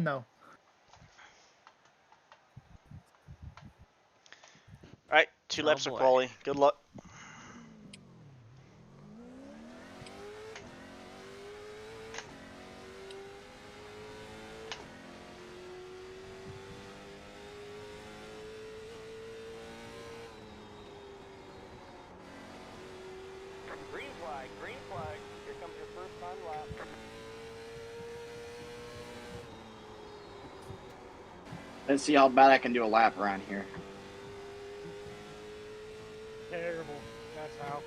No. All right, 2 laps of quali. Good luck. Green flag, green flag. Here comes your first time lap. Let's see how bad I can do a lap around here. Terrible. That's how.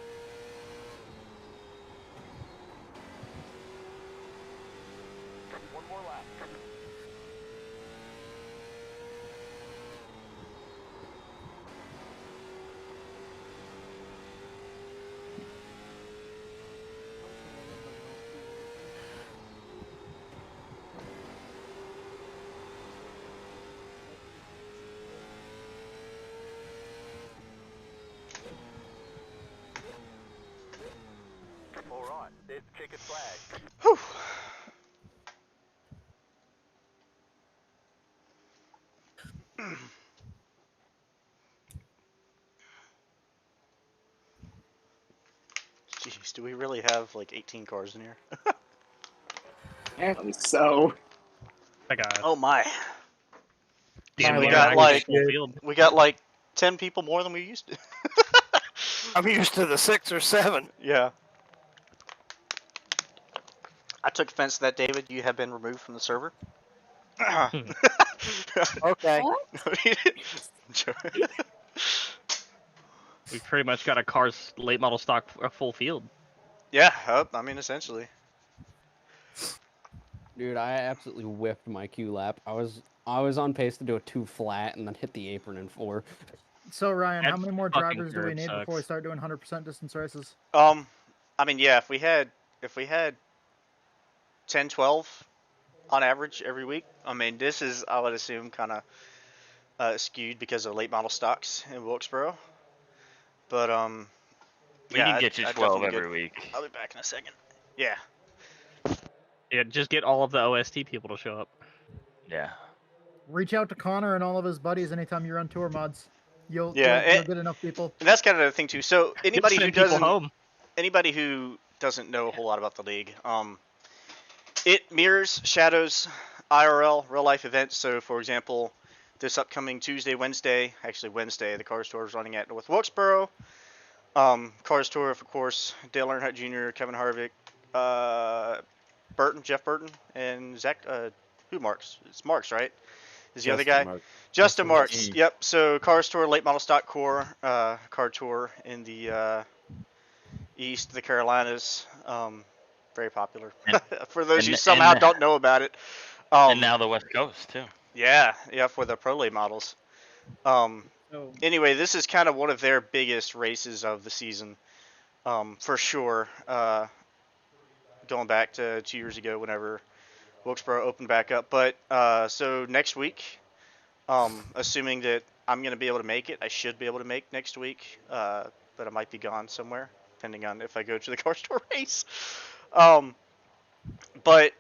One more lap. All right, it's checkered flag. Whew. Jeez, do we really have like 18 cars in here? Apparently so. I got. Oh my. Damn, we we got like full field. we got like 10 people more than we used to. I'm used to the 6 or 7. Yeah. I took offense to that, David. You have been removed from the server. Okay. We pretty much got a car's late model stock full field. Yeah, I mean, essentially. Dude, I absolutely whiffed my Q lap. I was on pace to do a 2 flat and then hit the apron in 4. So Ryan, how That many more fucking drivers do we curb need before we sucks. start doing 100% distance races? I mean, yeah, if we had 10, 12 on average every week, I mean, this is, I would assume, kind of skewed because of late model stocks in Wilkesboro. But We yeah, can get you I'd 12 definitely every week. I'll be back in a second. Yeah. Yeah, just get all of the OST people to show up. Yeah. Reach out to Connor and all of his buddies anytime you run tour mods. You'll Yeah, you'll get enough people. And that's kind of the thing too. So anybody He'll who send people doesn't home. anybody who doesn't know a whole lot about the league, it mirrors Shadow's IRL real life events. So for example, this upcoming Tuesday, Wednesday, the Cars Tour is running at North Wilkesboro. Cars Tour, of course, Dale Earnhardt Jr., Kevin Harvick, Jeff Burton, and Zach. Who Marks? It's Marks, right? Is the other guy? Justin Marks. Yep. So Cars Tour, late model stock core, car tour in the East, the Carolinas. Very popular. For those who somehow don't know about it. And now the West Coast, too. Yeah, for the pro late models. Anyway, this is kind of one of their biggest races of the season, for sure. Going back to 2 years ago, whenever Wilkesboro opened back up. But so next week, assuming that I'm going to be able to make it, I should be able to make next week, but I might be gone somewhere, depending on if I go to the car store race. But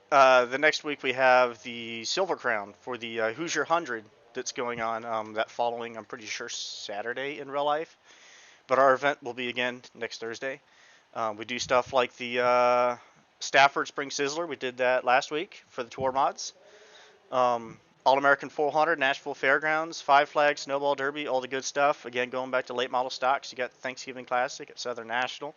the next week we have the Silver Crown for the Hoosier 100 that's going on that following, I'm pretty sure, Saturday in real life. But our event will be again next Thursday. We do stuff like the Stafford Spring Sizzler. We did that last week for the tour mods. All-American 400, Nashville Fairgrounds, Five Flags, Snowball Derby, all the good stuff. Again, going back to late model stocks, you got the Thanksgiving Classic at Southern National.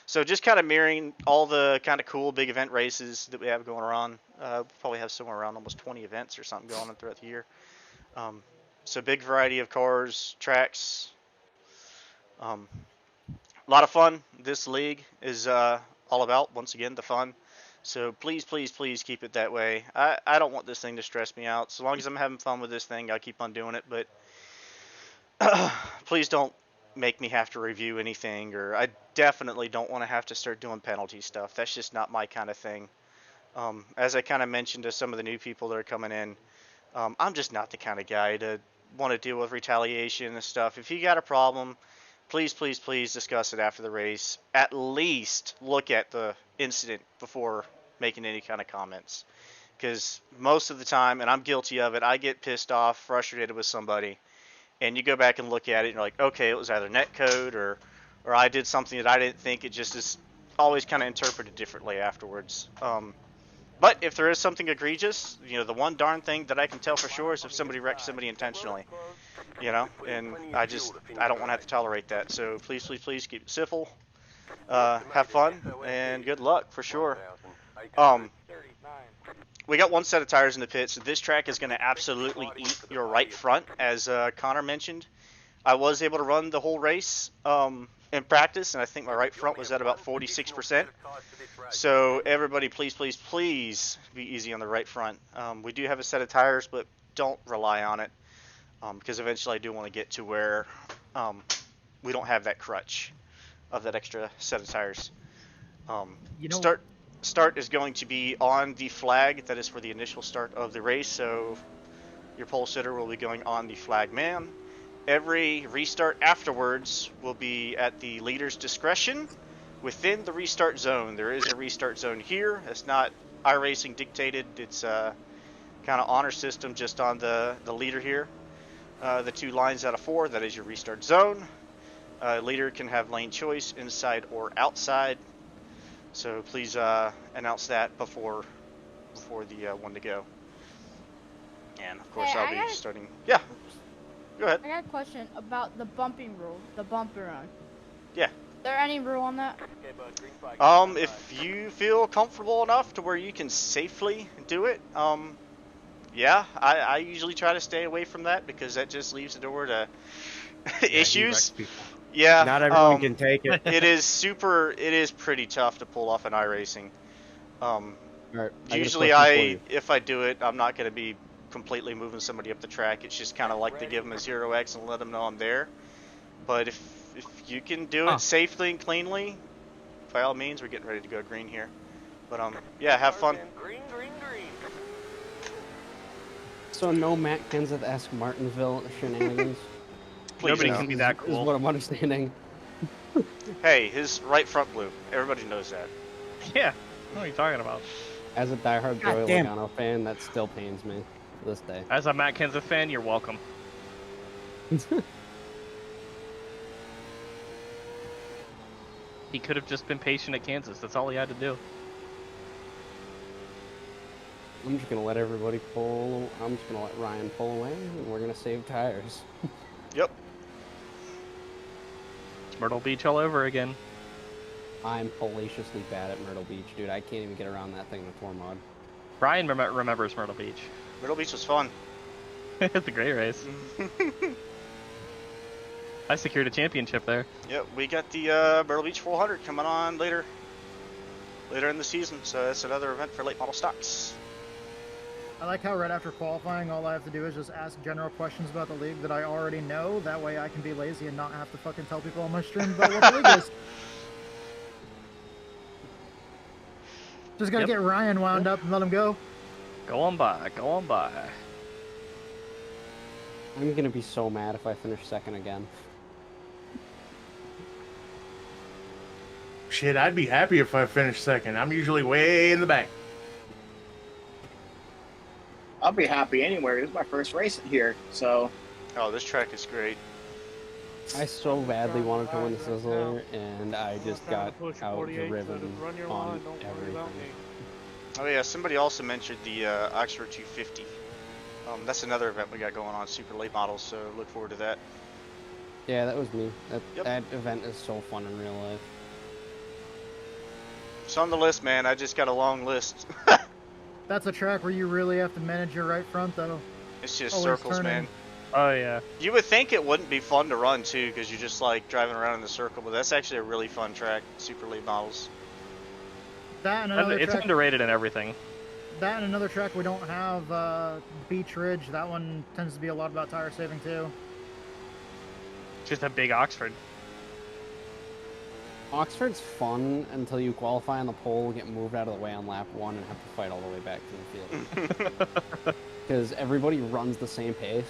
So just kind of mirroring all the kind of cool big event races that we have going on. We'll probably have somewhere around almost 20 events or something going on throughout the year. So big variety of cars, tracks. A lot of fun. This league is all about, once again, the fun. So please, please, please keep it that way. I don't want this thing to stress me out. So long as I'm having fun with this thing, I'll keep on doing it. But please don't make me have to review anything, or I definitely don't want to have to start doing penalty stuff. That's just not my kind of thing. As I kind of mentioned to some of the new people that are coming in, I'm just not the kind of guy to want to deal with retaliation and stuff. If you got a problem, please, please, please discuss it after the race. At least look at the incident before making any kind of comments. Because most of the time, and I'm guilty of it, I get pissed off, frustrated with somebody, and you go back and look at it, and you're like, okay, it was either netcode or I did something that I didn't think. It just is always kind of interpreted differently afterwards. But if there is something egregious, you know, the one darn thing that I can tell for sure is if somebody wrecks somebody intentionally, you know, and I don't want to have to tolerate that. So please, please, please keep it civil, have fun, and good luck for sure. We got one set of tires in the pits. So this track is going to absolutely eat your right front, as Connor mentioned. I was able to run the whole race in practice, and I think my right front was at about 46%. So everybody, please, please, please be easy on the right front. We do have a set of tires, but don't rely on it, because eventually I do want to get to where we don't have that crutch of that extra set of tires. You know, Start is going to be on the flag. That is for the initial start of the race. So your pole sitter will be going on the flag man. Every restart afterwards will be at the leader's discretion within the restart zone. There is a restart zone here. It's not iRacing dictated. It's kind of honor system just on the leader here. The 2 lines out of 4, that is your restart zone. Leader can have lane choice inside or outside. So please announce that before the one to go. And of course Hey, I'll be starting. Yeah, go ahead. I got a question about the bumping rule, the bumper run. Yeah. Is there any rule on that? If you feel comfortable enough to where you can safely do it, yeah, I usually try to stay away from that because that just leaves the door to issues. Yeah, not everyone can take it. It is pretty tough to pull off an iRacing. Right, Usually if I do it, I'm not going to be completely moving somebody up the track. It's just kind of like to give them a 0x and let them know I'm there. But if you can do it safely and cleanly, by all means, we're getting ready to go green here. But yeah, have fun. Green, green, green. So no Matt Kenseth-esque Martinsville shenanigans. Please Nobody no. can be that Is cool. what I'm understanding. Hey, his right front blue. Everybody knows that. Yeah. What are you talking about? As a diehard God Joey damn. Logano fan, that still pains me to this day. As a Matt Kenseth fan, you're welcome. He could have just been patient at Kansas. That's all he had to do. I'm just gonna let everybody pull. I'm just gonna let Ryan pull away, and we're gonna save tires. Yep. It's Myrtle Beach all over again. I'm hellaciously bad at Myrtle Beach, dude. I can't even get around that thing in a tour mod. Brian remembers Myrtle Beach. Myrtle Beach was fun. It's a great race. I secured a championship there. Yep, we got the Myrtle Beach 400 coming on later in the season, so that's another event for late model stocks. I like how right after qualifying, all I have to do is just ask general questions about the league that I already know. That way I can be lazy and not have to fucking tell people on my stream about what the league is. Just gotta get Ryan wound up and let him go. Go on by, go on by. I'm gonna be so mad if I finish second again. Shit, I'd be happy if I finished second. I'm usually way in the back. I'll be happy anywhere. It was my first race here, so Oh, this track is great. I so badly wanted to win the Sizzler, and I just got out-driven on everything. Oh yeah, somebody also mentioned the Oxford 250. That's another event we got going on, super late models, so look forward to that. Yeah, that was me. Yep. That event is so fun in real life. It's on the list, man. I just got a long list. That's a track where you really have to manage your right front, though. It's just Always circles, turning. man. Oh yeah. You would think it wouldn't be fun to run too, because you're just like driving around in the circle, but that's actually a really fun track. Super late models. That and another It's track. underrated and everything. That and another track we don't have, Beach Ridge. That one tends to be a lot about tire saving too. Just a big Oxford. Oxford's fun until you qualify on the pole, get moved out of the way on lap 1, and have to fight all the way back to the field. Because everybody runs the same pace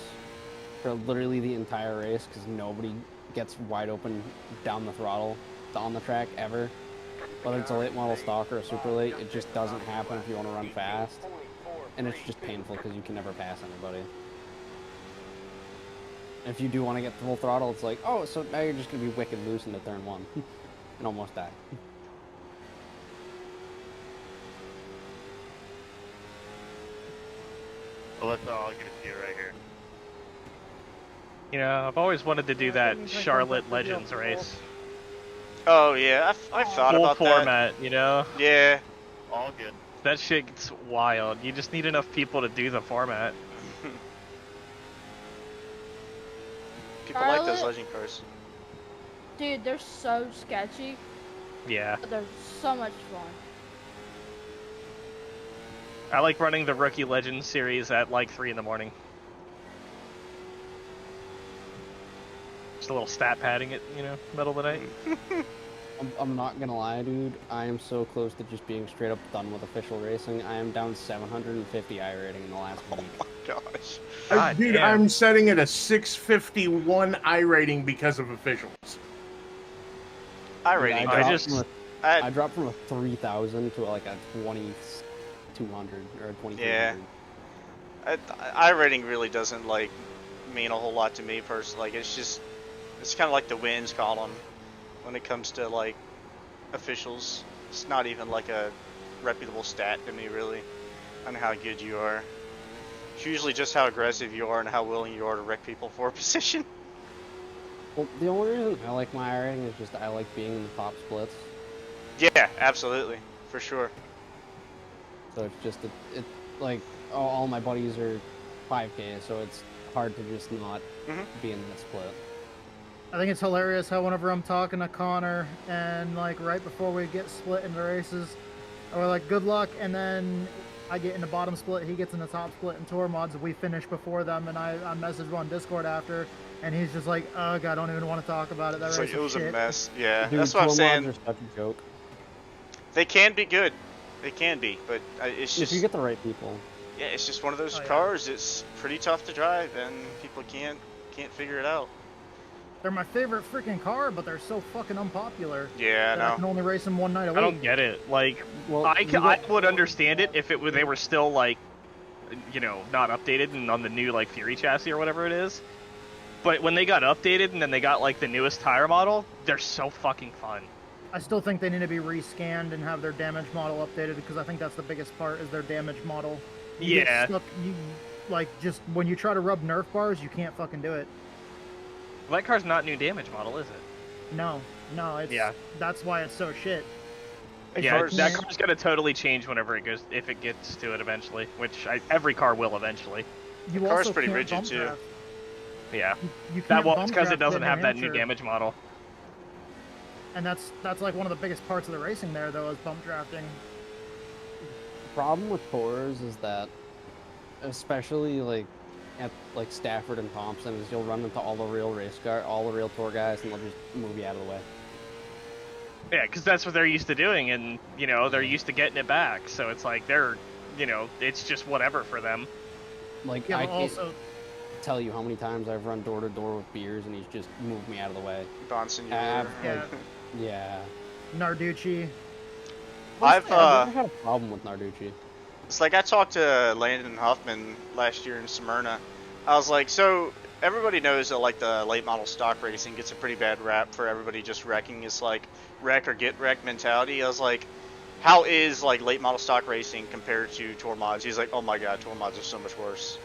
for literally the entire race, because nobody gets wide open down the throttle on the track ever. Whether it's a late model stock or a super late, it just doesn't happen if you want to run fast. and it's just painful because you can never pass anybody. If you do want to get full throttle, it's like, oh, so now you're just going to be wicked loose into turn 1 and almost die. Well, I'll give it to you right here. You know, I've always wanted to do that Charlotte Legends race. Oh yeah, I thought Full about format, you know? that. Yeah. All good. That shit gets wild. You just need enough people to do the format. People like those Charlotte? legend cars. Dude, they're so sketchy, Yeah. but they're so much fun. I like running the Rookie Legends series at like 3 in the morning. Just a little stat padding it, you know, middle of the night. I'm not gonna lie, dude. I am so close to just being straight up done with official racing. I am down 750 I rating in the last week. Oh my gosh. God Dude, damn. I'm setting it a 651 I rating because of officials. I Dude, rating. I dropped from a 3,000 to like a 2,200 or a 2,300. Yeah. I rating really doesn't like mean a whole lot to me personally. Like it's kind of like the wins column when it comes to like officials. It's not even like a reputable stat to me really on how good you are. It's usually just how aggressive you are and how willing you are to wreck people for a position. Well, the only reason I like my I rating is just I like being in the top splits. Yeah, absolutely, for sure. So it's just it like all my buddies are 5K, so it's hard to just not be in that split. I think it's hilarious how whenever I'm talking to Connor and like right before we get split into races, we're like, good luck, and then I get in the bottom split, he gets in the top split in tour mods, we finish before them, and I message him on Discord after, and he's just like, ugh, I don't even want to talk about it. That It's race like, it was shit. a mess. Yeah, Dude, that's what I'm tour saying. mods are such a joke. They can be good. They can be, but it's just... If you get the right people. Yeah, it's just one of those Oh, yeah. cars. It's pretty tough to drive, and people can't figure it out. They're my favorite freaking car, but they're so fucking unpopular. Yeah, that I I can know. only race them one night a week. I don't get it. Like, Well, I would understand it if they were still like, you know, not updated and on the new like Fury chassis or whatever it is. But when they got updated and then they got like the newest tire model, they're so fucking fun. I still think they need to be rescanned and have their damage model updated, because I think that's the biggest part is their damage model. You get Yeah. stuck, like, just when you try to rub Nerf bars, you can't fucking do it. Well, that car's not new damage model, is it? No, it's, Yeah. that's why it's so shit. Yeah, that car's gonna totally change whenever it goes, if it gets to it eventually, which every car will eventually. You The car's also pretty can't rigid, bump too. draft. Yeah. You That can't was bump because it draft doesn't in have that new Hampshire. damage model. And that's like one of the biggest parts of the racing there, though, is bump drafting. The problem with tours is that, especially like at like Stafford and Thompson, is you'll run into all the real all the real tour guys, and they'll just move you out of the way. Yeah, because that's what they're used to doing, and, you know, they're used to getting it back, so it's like they're, you know, it's just whatever for them. Like, Yeah, I but can't also, tell you how many times I've run door to door with beers, and he's just moved me out of the way. Bouncing you Yeah. over. yeah, Yeah. Narducci. I've never had a problem with Narducci. It's like I talked to Landon Huffman last year in Smyrna. I was like, so everybody knows that like the late model stock racing gets a pretty bad rap for everybody just wrecking. It's like wreck or get wrecked mentality. I was like, how is like late model stock racing compared to tour mods? He's like, oh my god, tour mods are so much worse.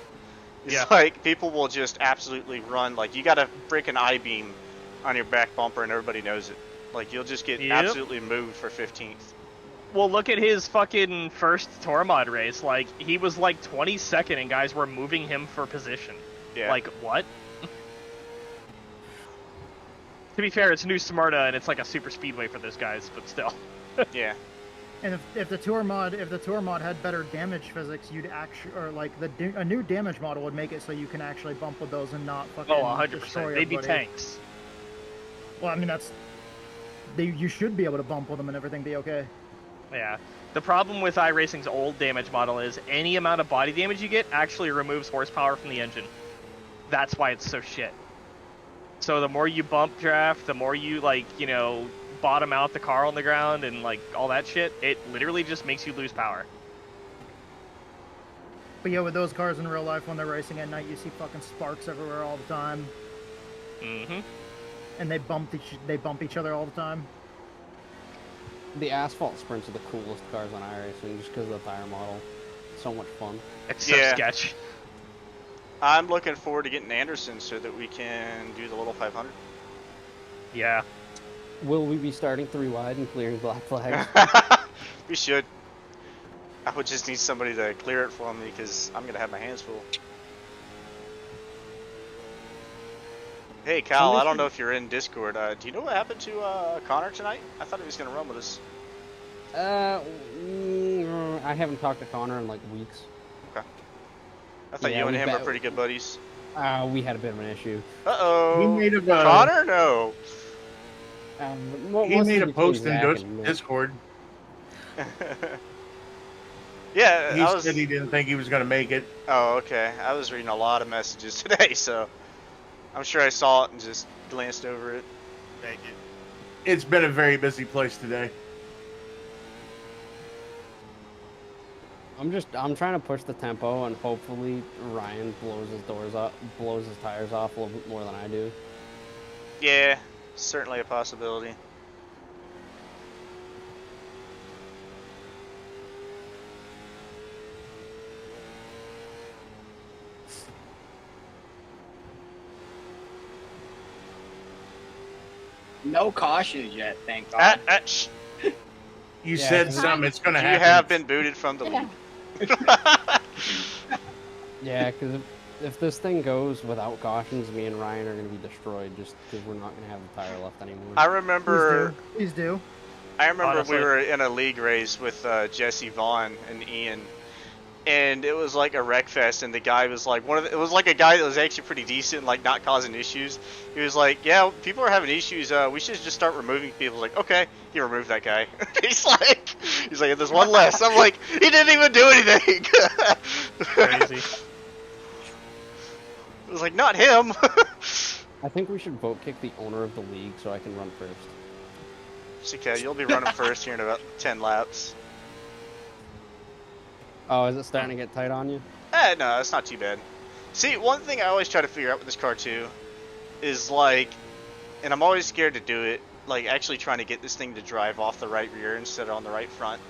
It's Yeah. like people will just absolutely run. Like you got a freaking I-beam on your back bumper and everybody knows it. Like you'll just get Yep. absolutely moved for 15th. Well, look at his fucking first tour mod race. Like, he was like 22nd and guys were moving him for position. Yeah. Like, what? To be fair, it's New Smyrna and it's like a super speedway for those guys, but still. Yeah. And if the tour mod had better damage physics, you'd actually, or like a new damage model would make it so you can actually bump with those and not fucking Oh, 100%. destroy They'd be everybody. tanks. Well, I mean you should be able to bump with them and everything be okay. Yeah. The problem with iRacing's old damage model is any amount of body damage you get actually removes horsepower from the engine. That's why it's so shit. So the more you bump draft, the more you, like, you know, bottom out the car on the ground and, like, all that shit, it literally just makes you lose power. But yeah, with those cars in real life, when they're racing at night, you see fucking sparks everywhere all the time. Mm-hmm. And they bump each other all the time. The asphalt sprints are the coolest cars on iRacing just because of the tire model. So much fun. It's so sketchy. I'm looking forward to getting Anderson so that we can do the little 500. Yeah. Will we be starting 3 wide and clearing black flags? We should. I would just need somebody to clear it for me because I'm going to have my hands full. Hey, Kyle, I don't know if you're in Discord. Do you know what happened to Connor tonight? I thought he was going to run with us. I haven't talked to Connor in like weeks. Okay. I thought you and him were pretty good buddies. We had a bit of an issue. Uh-oh. He made a Connor? No. He made a post in Discord. Yeah, he said he didn't think he was going to make it. Oh, okay. I was reading a lot of messages today, so I'm sure I saw it and just glanced over it. Thank you. It's been a very busy place today. I'm trying to push the tempo, and hopefully Ryan blows his tires off a little bit more than I do. Yeah, certainly a possibility. No cautions yet, thank God. You said something. It's going to happen. You have been booted from the league. Yeah, because if this thing goes without cautions, me and Ryan are going to be destroyed just because we're not going to have the tire left anymore. I remember. Please do. I remember Honestly. we were in a league race with Jesse Vaughn and Ian, and it was like a wreck fest. And the guy was like it was like a guy that was actually pretty decent, like not causing issues. He was like, "Yeah, people are having issues. We should just start removing people." Like, okay, he removed that guy. he's like, "There's one less." I'm like, he didn't even do anything. Crazy. It was like, not him. I think we should vote kick the owner of the league so I can run first. It's okay, you'll be running first here in about 10 laps. Oh, is it starting to get tight on you? No, it's not too bad. See, one thing I always try to figure out with this car too is like, and I'm always scared to do it, like actually trying to get this thing to drive off the right rear instead of on the right front.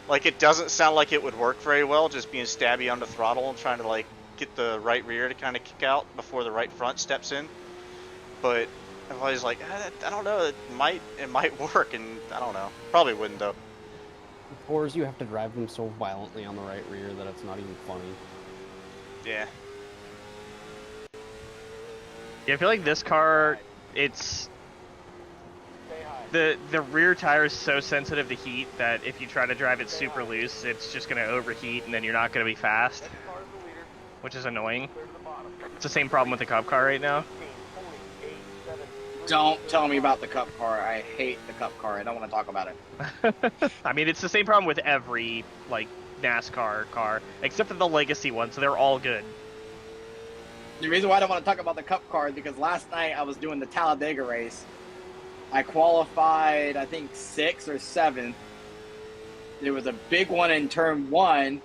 Like, it doesn't sound like it would work very well, just being stabby on the throttle and trying to like get the right rear to kind of kick out before the right front steps in. But I'm always like, I don't know, it might work, and I don't know. Probably wouldn't though. Or you have to drive them so violently on the right rear that it's not even funny. Yeah. Yeah, I feel like this car, it's the rear tire is so sensitive to heat that if you try to drive it super loose, it's just going to overheat and then you're not going to be fast, which is annoying. It's the same problem with the Cup car right now. Don't tell me about the Cup car. I hate the Cup car. I don't want to talk about it. I mean, it's the same problem with every like NASCAR car, except for the legacy ones, so they're all good. The reason why I don't want to talk about the Cup car is because last night I was doing the Talladega race. I qualified, I think, 6th or 7th. There was a big one in turn 1,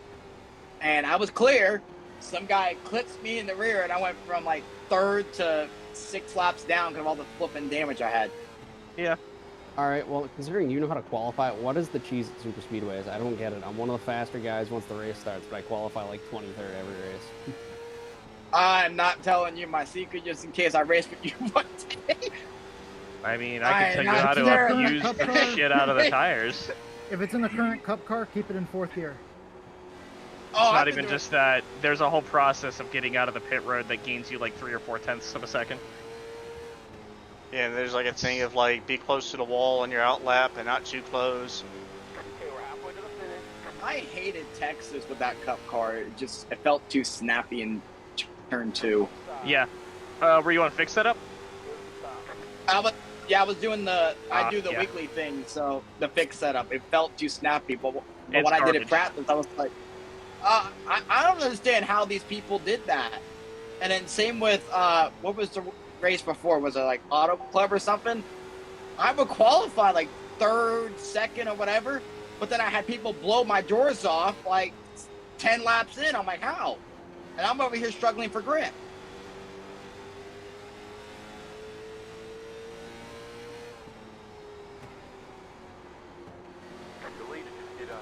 and I was clear. Some guy clips me in the rear, and I went from like 3rd to 6 laps down because of all the flipping damage I had. Yeah. Alright, well, considering you know how to qualify, what is the cheese at super speedways? I don't get it. I'm one of the faster guys once the race starts, but I qualify like 23rd every race. I'm not telling you my secret just in case I race with you one day. I mean, I can tell you how to abuse the shit out of the tires. If it's in the current Cup car, keep it in 4th gear. Oh, It's not even just that. There's a whole process of getting out of the pit road that gains you like 3 or 4 tenths of a second. Yeah, and there's like a thing of like, be close to the wall on your out lap and not too close. I hated Texas with that Cup car. It felt too snappy in turn 2. Yeah. Were you on fixed setup? I was doing I do the yeah. weekly thing, so the fixed setup. It felt too snappy, but It's when I did it garbage. practice, I was like, I don't understand how these people did that. And then same with, what was the race before? Was it like Auto Club or something? I would qualify like 3rd, 2nd, or whatever, but then I had people blow my doors off like 10 laps in. I'm like, how? And I'm over here struggling for grip. Deleted. Did a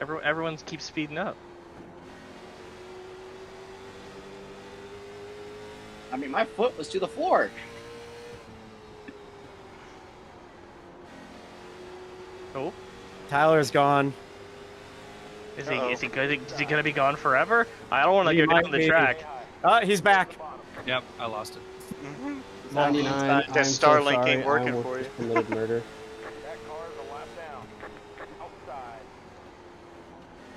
18.805. Everyone keeps speeding up. I mean, my foot was to the floor. Oh, Tyler's gone. is he gonna be gone forever? I don't want to He go might down the be. track. He's back. Yep, I lost it. 99. That I'm so Starlink sorry, ain't working I almost for you. just committed murder. That car's a lap down. Outside.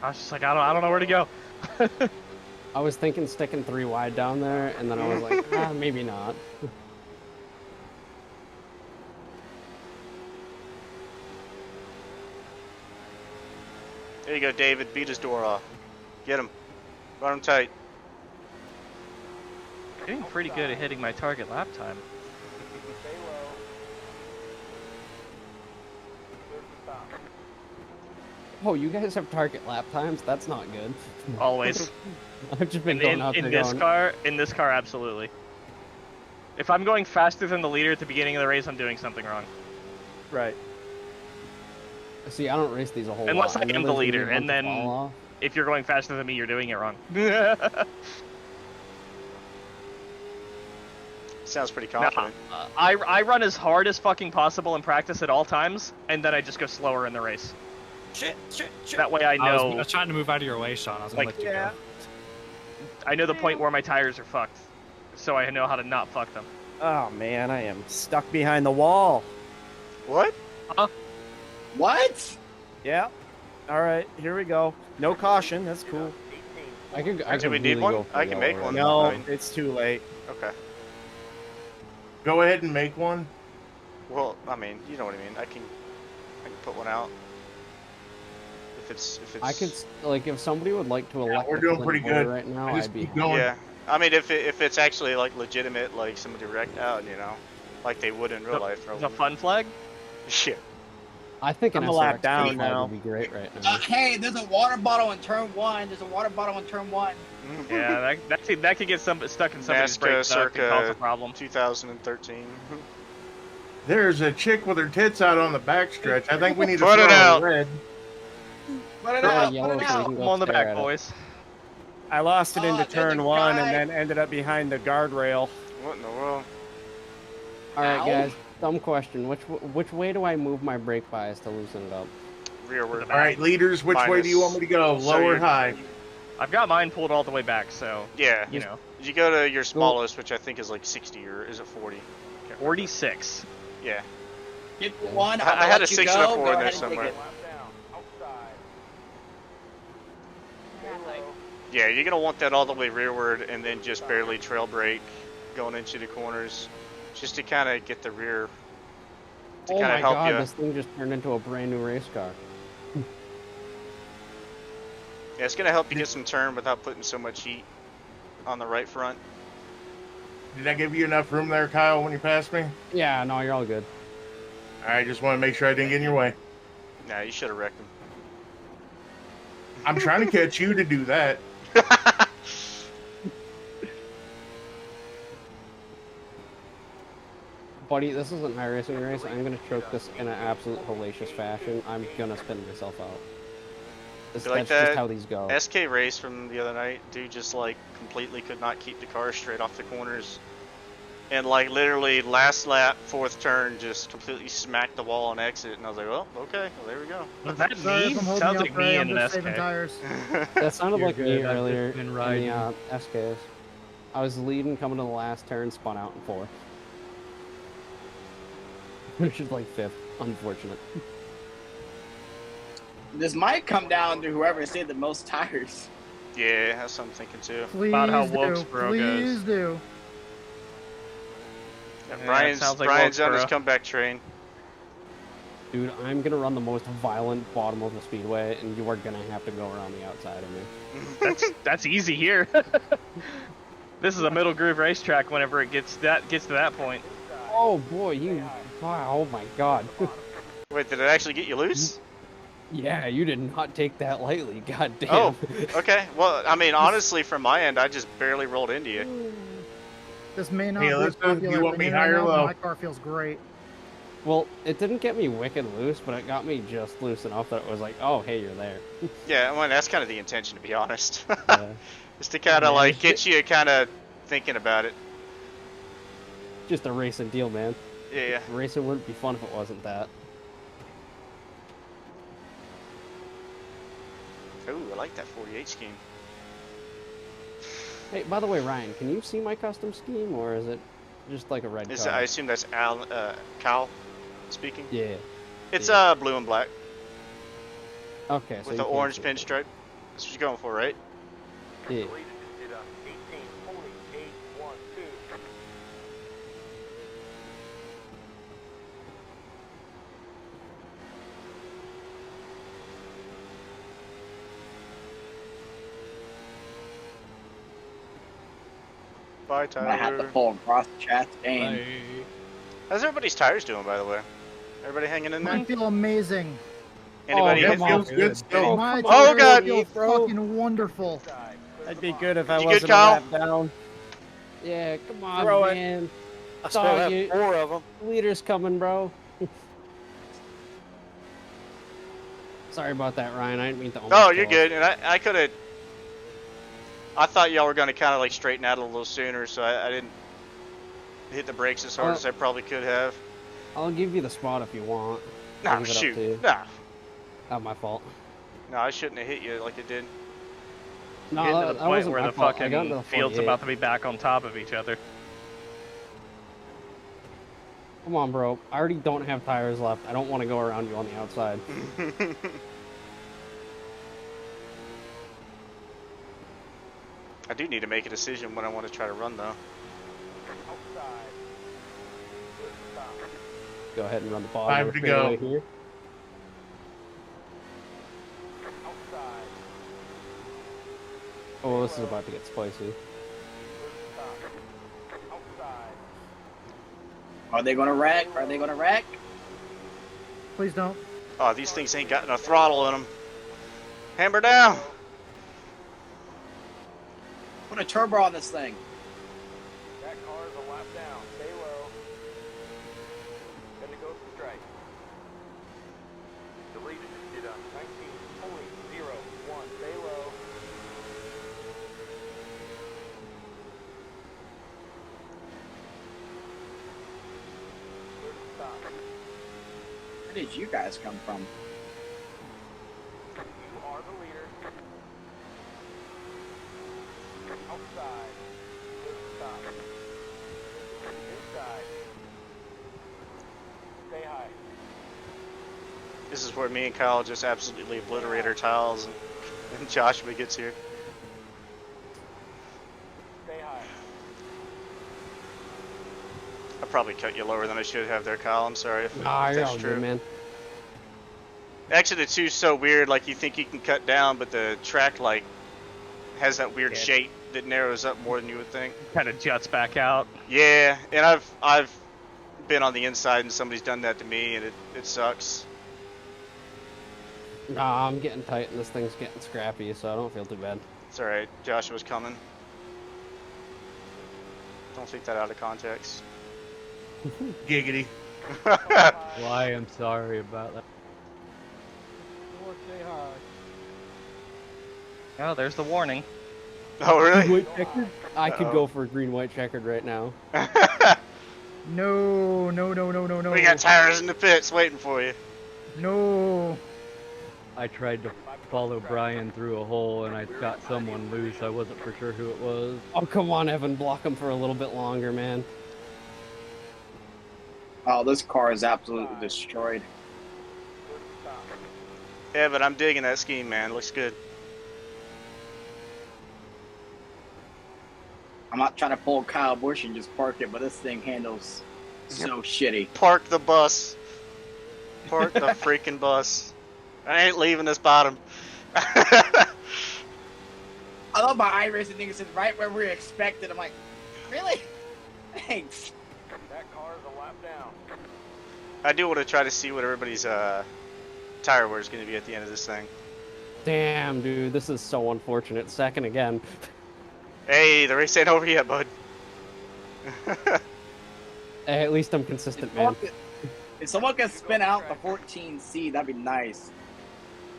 I was just like, I don't know where to go. I was thinking sticking 3 wide down there, and then I was like, maybe not. There you go, David. Beat his door off. Get him. Run him tight. Getting pretty good at hitting my target lap time. Stay low. Clear for stop. Oh, you guys have target lap times? That's not good. Always. I've just been going out there In this car, absolutely. If I'm going faster than the leader at the beginning of the race, I'm doing something wrong. Right. See, I don't race these a whole Unless lot. I am the leader, and then fall off. if you're going faster than me, you're doing it wrong. Sounds pretty confident. I run as hard as fucking possible in practice at all times, and then I just go slower in the race. Shit. That way I know. I was trying to move out of your way, Sean. I was gonna let you go. I know the point where my tires are fucked, so I know how to not fuck them. Oh man, I am stuck behind the wall. What? What? Yeah. All right, here we go. No caution. That's cool. I could Do we need really one? go for I can make yellow one. right No, Fine. it's too late. Okay. Go ahead and make one. Well, I mean, you know what I mean. I can put one out. If it's. I could, like, if somebody would like to elect we're a doing flint pretty boy good. right now, I just I'd be keep going. Yeah. I mean, if it's actually like legitimate, like somebody wrecked out, you know, like they would in real life. The fun flag? Shit. I think an I'm a lap SRX down 25 now. would be great right now. Hey, there's a water bottle in turn 1. There's a water bottle in turn 1. Yeah, that could get stuck in somebody's brake NASCAR duct and cause a circa problem. 2013. There's a chick with her tits out on the backstretch. I think we need to Put throw it her out. red. Put it Throw a out. yellow Put it so we out. can Come go on the stare back, at it. boys. I lost it into there's a turn 1 guy. and then ended up behind the guardrail. What in the world? All right, Ow. guys. Dumb question. Which way do I move my brake bias to loosen it up? Rearward. All right, leaders, which way do you want me to go? So Low or you're- high? I've got mine pulled all the way back, so Yeah. you know, You go to your smallest, which I think is like 60, or is it 40? 46. Yeah. Get one. I I'm gonna had a let you 6 and a go. 4 Go in there ahead and take somewhere. it. Lap down. Outside. Stay low. Yeah, you're gonna want that all the way rearward, and then just barely trail brake going into the corners, just to kind of get the rear. To Oh kind my of help god, you. this thing just turned into a brand new race car. Yeah, it's gonna help you get some turn without putting so much heat on the right front. Did I give you enough room there, Kyle, when you passed me? Yeah, no, you're all good. I just want to make sure I didn't get in your way. Nah, you should have wrecked him. I'm trying to catch you to do that. Buddy, this isn't my racing race. I'm gonna choke this in an absolute hellacious fashion. I'm gonna spin myself out. You like That's that just how these go. SK race from the other night, dude just like completely could not keep the car straight off the corners. And like literally last lap, 4th turn, just completely smacked the wall on exit. And I was like, well, okay, well, there we go. Was that Sorry if me? I'm holding Sounds you like up, Ray. me I'm in an just saving SK. tires. That sounded You're like me good, I've earlier just been in riding. the SKs. I was leading, coming to the last turn, spun out in 4th. Which is like 5th. Unfortunate. This might come down to whoever saved the most tires. Yeah, that's what I'm thinking too. Please About how do. Wilkesboro Please goes. do. Yeah, Yeah, Brian's sounds like Brian's on his Wilkesboro. comeback train. Dude, I'm gonna run the most violent bottom of the speedway, and you are gonna have to go around the outside of me. That's easy here. This is a middle groove racetrack. Whenever it gets to that point. Oh boy, you! Wow, oh my god. Wait, did it actually get you loose? Yeah, you did not take that lightly. God damn. Oh, okay. Well, I mean, honestly, from my end, I just barely rolled into you. This may not Hey, be a Alyssa, do you popular want me opinion high right or now, but low? my car feels great. Well, it didn't get me wicked loose, but it got me just loose enough that it was like, oh, hey, you're there. Yeah, well, that's kind of the intention, to be honest. Yeah. Just to kind of Man, like it's get you kind of thinking about it. just a racing deal, man. Yeah. Racing wouldn't be fun if it wasn't that. Ooh, I like that 48 scheme. Hey, by the way, Ryan, can you see my custom scheme, or is it just like a red Is car? I assume that's Cal speaking? Yeah. It's Yeah. blue and black Okay, so with you the can't orange see it. pinstripe. That's what you're going for, right? Yeah. Bye, I might have to Tyler. pull across the chat and How's everybody's tires doing, by the way? Everybody hanging in there? Mine feel amazing. Anybody That hit? feels good still. My Oh, tires God. feel Bro. fucking wonderful. That'd be good if I You good, wasn't a Kyle? lap down. Yeah, come on, Throw it. man. I still Dog, have you- 4 of them. Leader's coming, bro. Sorry about that, Ryan. I didn't mean to almost Oh, you're kill us. good. And I could have. I thought y'all were going to kind of like straighten out a little sooner, so I didn't hit the brakes as hard Well- as I probably could have. I'll give you the spot if you want. No, I'll give it up to shoot. you. No. Not my fault. No, I shouldn't have hit you like it did. No, Getting to that the that point wasn't where my the fault. I got fucking into the field's 48. about to be back on top of each other. Come on, bro. I already don't have tires left. I don't want to go around you on the outside. I do need to make a decision when I want to try to run, though. Go ahead and run the ball. 5 to go. Here. Oh, this is about to get spicy. are they gonna wreck? Are they gonna wreck? Please don't. Oh, these things ain't got no throttle in them. Hammer down! Put a turbo on this thing. That car is a lap down. Stay low. Gonna go for strike. Deleted. Did a 19.01. Stay low. Stop. Where did you guys come from? You are the leader. Outside. Stop. Inside. Stay high. This is where me and Kyle just absolutely obliterate our tiles, and Joshua gets here. Stay high. I probably cut you lower than I should have there, Kyle. I'm sorry if Nah, you're that's all true. good, man. Actually, the two's so weird. Like you think you can cut down, but the track like has that weird Yeah. shape that narrows up more than you would think. Kind of juts back out. Yeah, and I've been on the inside and somebody's done that to me, and it sucks. Nah, I'm getting tight and this thing's getting scrappy, so I don't feel too bad. It's all right. Joshua's coming. Don't take that out of context. Giggity. Well, I am sorry about that. Oh, there's the warning. Oh, really? White checkered? I could go for a green-white checkered right now. No, no, no, no, no, no. We got tires in the pits waiting for you. No. I tried to follow Brian through a hole and I got someone loose. I wasn't for sure who it was. Oh, come on, Evan. Block him for a little bit longer, man. Oh, this car is absolutely destroyed. Yeah, but I'm digging that scheme, man. Looks good. I'm not trying to pull Kyle Busch and just park it, but this thing handles so shitty. Park the bus. Park the freaking bus. I ain't leaving this bottom. I love my iRacing thing. It says right where we expected. I'm like, really? Thanks. That car is a lap down. I do want to try to see what everybody's tire wear is going to be at the end of this thing. Damn, dude, this is so unfortunate. Second again. Hey, the race ain't over yet, bud. Hey, at least I'm consistent, man. If someone can spin out the 14C, that'd be nice.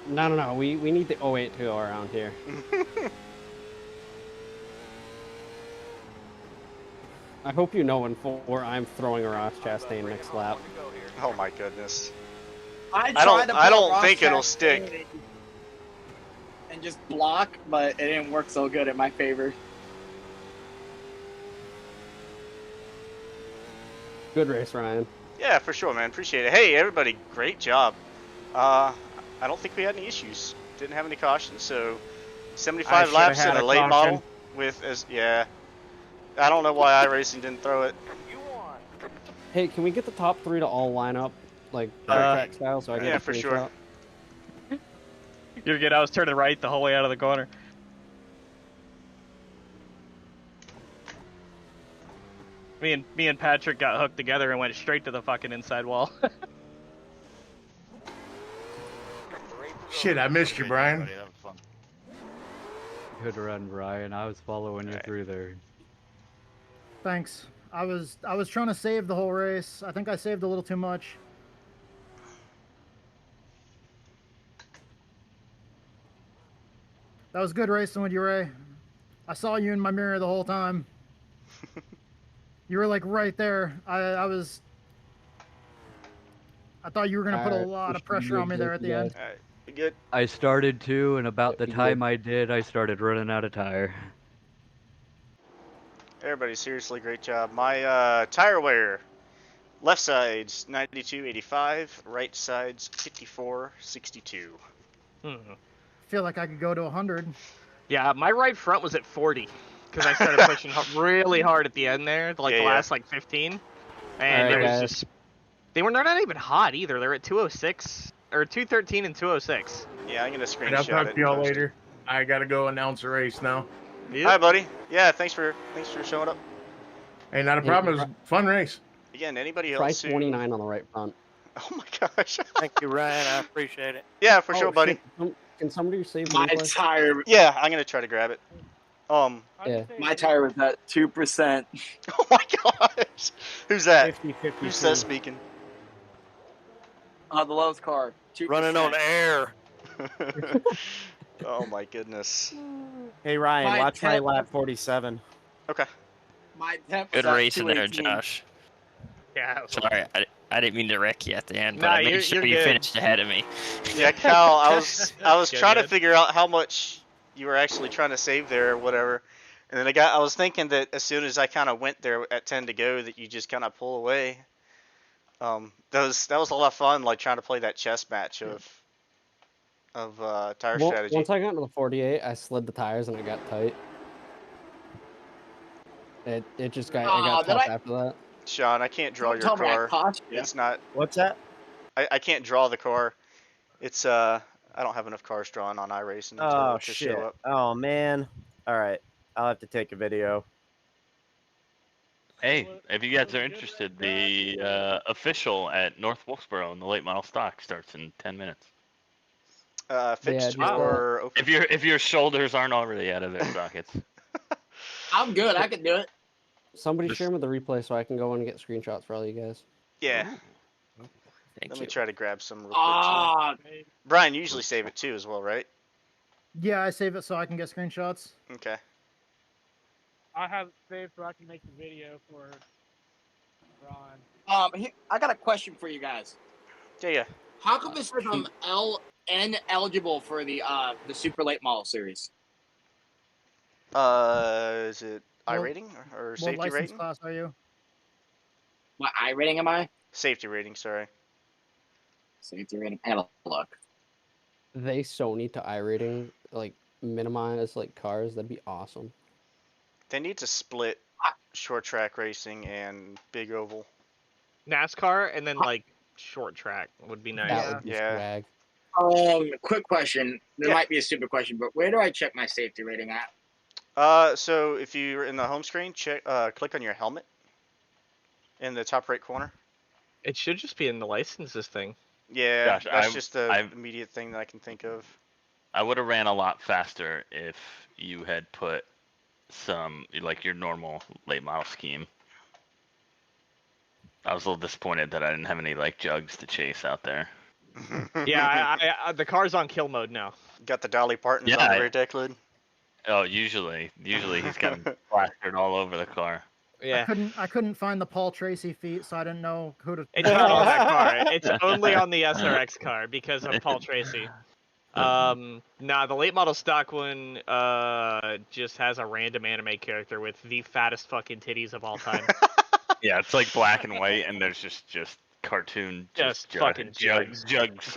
No. We need the 08 to go around here. I hope you know when I'm throwing a Ross Chastain next lap. Oh my goodness. I I don't think it'll stick. And just block, but it didn't work so good in my favor. Good race, Ryan. Yeah, for sure, man. Appreciate it. Hey, everybody, great job. I don't think we had any issues. Didn't have any cautions, so 75 laps in a late model with yeah. I don't know why iRacing didn't throw it. Hey, can we get the top 3 to all line up, like track style, so I can yeah, get a for screenshot? sure. You're good. I was turning right the whole way out of the corner. Me and Patrick got hooked together and went straight to the fucking inside wall. Shit, I missed you, Brian. That was fun. Good run, Brian. I was following you through there. Thanks. I was trying to save the whole race. I think I saved a little too much. That was good racing with you, Ray. I saw you in my mirror the whole time. You were like right there. I thought you were gonna put a lot of pressure on me there at the end. All right, we good? I started to, and about the time I did, I started running out of tire. Everybody, seriously, great job. My tire wear, left side's 92.85, right side's 54.62. I feel like I could go to 100. Yeah, my right front was at 40 because I started pushing really hard at the end there, like the last like 15, and it was just they're not even hot either. They're at 206 or 213 and 206. Yeah, I'm gonna screenshot it. I'll talk to y'all later. I gotta go announce a race now. Yep. Hi, buddy. Yeah, thanks for showing up. Hey, not a problem. It was a fun race. Again, anybody Try else? 29 on the right front. Oh my gosh. Thank you, Ryan. I appreciate it. Yeah, for sure, buddy. Shit. Can somebody save My replay? tire. Yeah, I'm gonna try to grab it. Yeah. My tire was at 2%. Oh my gosh. Who's that? 50-50. Who's that speaking? The Lowe's car. 2%. Running on air. Oh my goodness. Hey Ryan, My watch my temp- lap 47. Okay. My temp Good was at racing there, 218. Josh. Yeah. Sorry, I didn't mean to wreck you at the end, but Nah, I made you're sure you good. finished ahead of me. Yeah, Cal, I was Good, trying to good. figure out how much you were actually trying to save there or whatever. And then I was thinking that as soon as I kind of went there at 10 to go that you just kind of pull away. That was a lot of fun, like trying to play that chess match of tire strategy. Once I got into the 48, I slid the tires and it got tight. It just got, it got tough after that. Sean, I can't draw Don't your tell me I car. cost you. It's not. What's that? I can't draw the car. It's I don't have enough cars drawn on iRacing Oh to shit. show up. Oh man. All right. I'll have to take a video. Hey, if you guys are interested, the official at North Wilkesboro in the late model stock starts in 10 minutes. Fixed just, or open? If your shoulders aren't already out of their sockets. I'm good. I can do it. Somebody share me the replay so I can go and get screenshots for all you guys. Yeah. Thank Let you. me try to grab some real quick. Too. Brian, you usually save it too as well, right? Yeah, I save it so I can get screenshots. Okay. I have it saved so I can make the video for Ron. I got a question for you guys. Yeah. How come it says I'm LN eligible for the super late model series? Is it Well, iRating or What safety license rating? class are you? What I rating am I? Safety rating, sorry. Safety rating. Have a look. They so need to iRating, like, minimize, like, cars. That'd be awesome. They need to split short track racing and big oval. NASCAR and then like short track would be nice. That would be Yeah. swag. Quick question. There might be a stupid question, but where do I check my safety rating at? So if you're in the home screen, click on your helmet in the top right corner. It should just be in the licenses thing. Yeah, Gosh, that's just the immediate thing that I can think of. I would have ran a lot faster if you had put some, like, your normal late model scheme. I was a little disappointed that I didn't have any, like, jugs to chase out there. Yeah, the car's on kill mode now. Got the Dolly Partons Yeah, on the rear deck lid. Oh, usually he's got them plastered all over the car. Yeah. I couldn't find the Paul Tracy feat, so I didn't know who to. It's not on that car. It's only on the SRX car because of Paul Tracy. Nah, the late model stock one just has a random anime character with the fattest fucking titties of all time. Yeah, it's like black and white, and there's just cartoon Just fucking jugs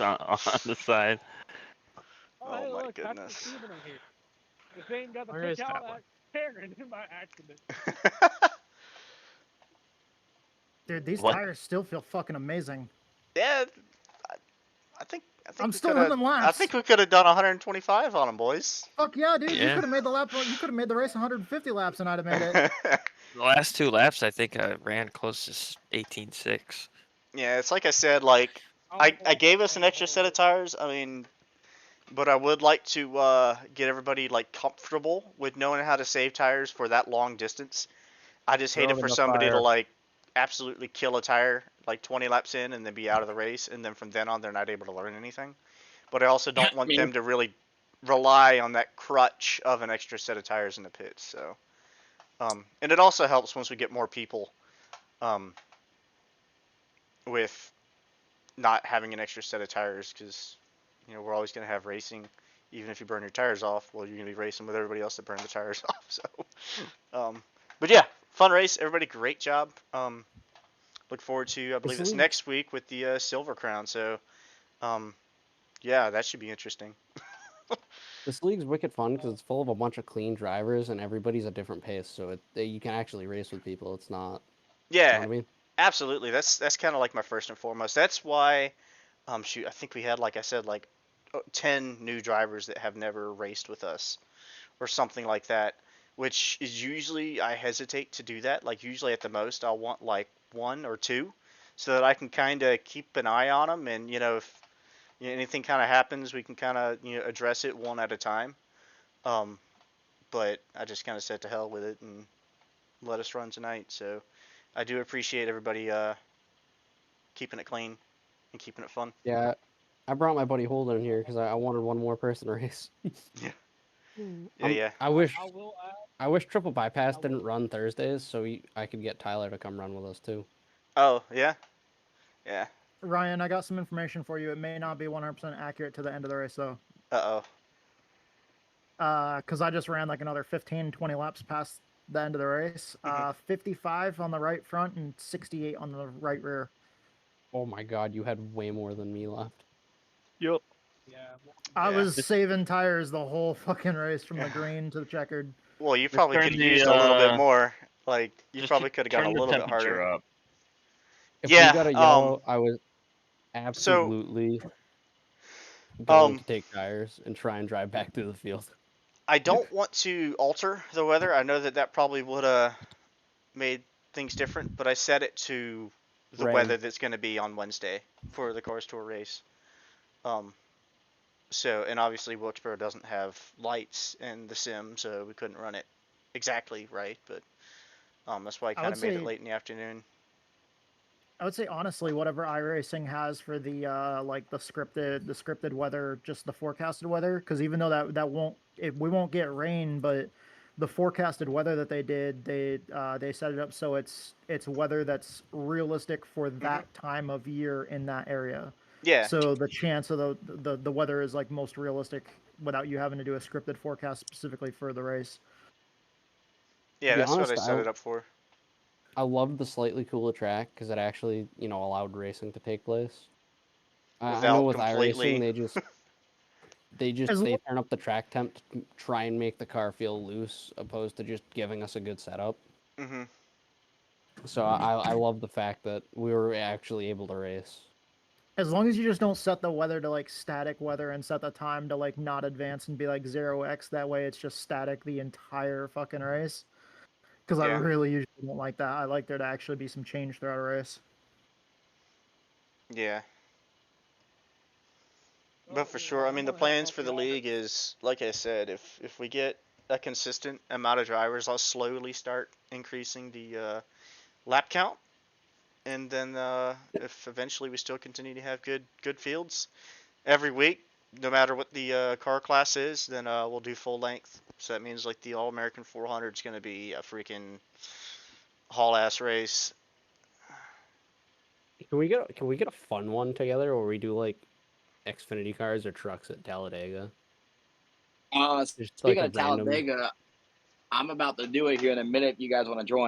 on the side. Oh my look, goodness. That's the Steven here. The same guy that Where is took out that one? Karen in my accident. Dude, these What? tires still feel fucking amazing. Yeah, I think I'm we still coulda- running laps. I think we could have done 125 on them, boys. Fuck yeah, dude! You Yeah. could have made the lap. You could have made the race 150 laps, and I'd have made it. The last 2 laps, I think I ran close to 18.6. Yeah, it's like I said, like, I gave us an extra set of tires. I mean, but I would like to get everybody, like, comfortable with knowing how to save tires for that long distance. I just hate it Throw for in the somebody to, fire. like, absolutely kill a tire, like, 20 laps in and then be out of the race, and then from then on they're not able to learn anything. But I also don't want them to really rely on that crutch of an extra set of tires in the pits, so... and it also helps once we get more people with not having an extra set of tires, because we're always going to have racing. Even if you burn your tires off, well, you're going to be racing with everybody else that burned the tires off. So, but yeah, fun race. Everybody, great job. Look forward to, I believe it's next week with the Silver Crown. So, yeah, that should be interesting. This league's wicked fun because it's full of a bunch of clean drivers and everybody's a different pace, so you can actually race with people. It's not. Yeah, You know what I mean? absolutely. That's kind of like my first and foremost. That's why, shoot, I think we had, like I said, like 10 new drivers that have never raced with us, or something like that. Which is usually, I hesitate to do that. Like usually at the most, I'll want like 1 or 2, so that I can kind of keep an eye on them, and if anything kind of happens, we can kind of address it one at a time. But I just kind of said to hell with it and let us run tonight. So I do appreciate everybody keeping it clean and keeping it fun. Yeah, I brought my buddy Holden here because I wanted one more person to race. Yeah. I wish Triple Bypass didn't run Thursdays, so I could get Tyler to come run with us too. Oh, yeah? Ryan, I got some information for you. It may not be 100% accurate to the end of the race, though. Uh-oh. Because I just ran like another 15, 20 laps past the end of the race. 55 on the right front and 68 on the right rear. Oh my god, you had way more than me left. Yup. I was saving tires the whole fucking race from the green to the checkered. Well, you probably could have used a little bit more. Like, you probably could have gone a little bit harder. Up. If we got a yellow, I was absolutely going to take tires and try and drive back through the field. I don't want to alter the weather. I know that probably would have made things different, but I set it to the weather that's going to be on Wednesday for the Cars Tour race. So, and obviously Wilkesboro doesn't have lights in the sim, so we couldn't run it exactly right, but that's why I kind of made it late in the afternoon. I would say honestly, whatever iRacing has for the like the scripted weather, just the forecasted weather, because even though we won't get rain, but the forecasted weather that they did, they set it up so it's weather that's realistic for that time of year in that area. Yeah. So the chance of the weather is like most realistic without you having to do a scripted forecast specifically for the race. Yeah, that's what I set it up for. I loved the slightly cooler track because it actually, allowed racing to take place. I know with iRacing, they turn up the track temp to try and make the car feel loose, opposed to just giving us a good setup. Mm-hmm. So I love the fact that we were actually able to race. As long as you just don't set the weather to like static weather and set the time to like not advance and be like 0x, that way it's just static the entire fucking race. Because I really usually don't like that. I like there to actually be some change throughout a race. Yeah. But for sure, I mean, the plans for the league is, like I said, if we get a consistent amount of drivers, I'll slowly start increasing the lap count, and then if eventually we still continue to have good fields every week, no matter what the car class is, then we'll do full length. So that means like the All American 400 is going to be a freaking haul ass race. Can we get a fun one together where we do like Xfinity cars or trucks at Talladega? Speaking like a of random- Talladega, I'm about to do it here in a minute. If you guys want to join.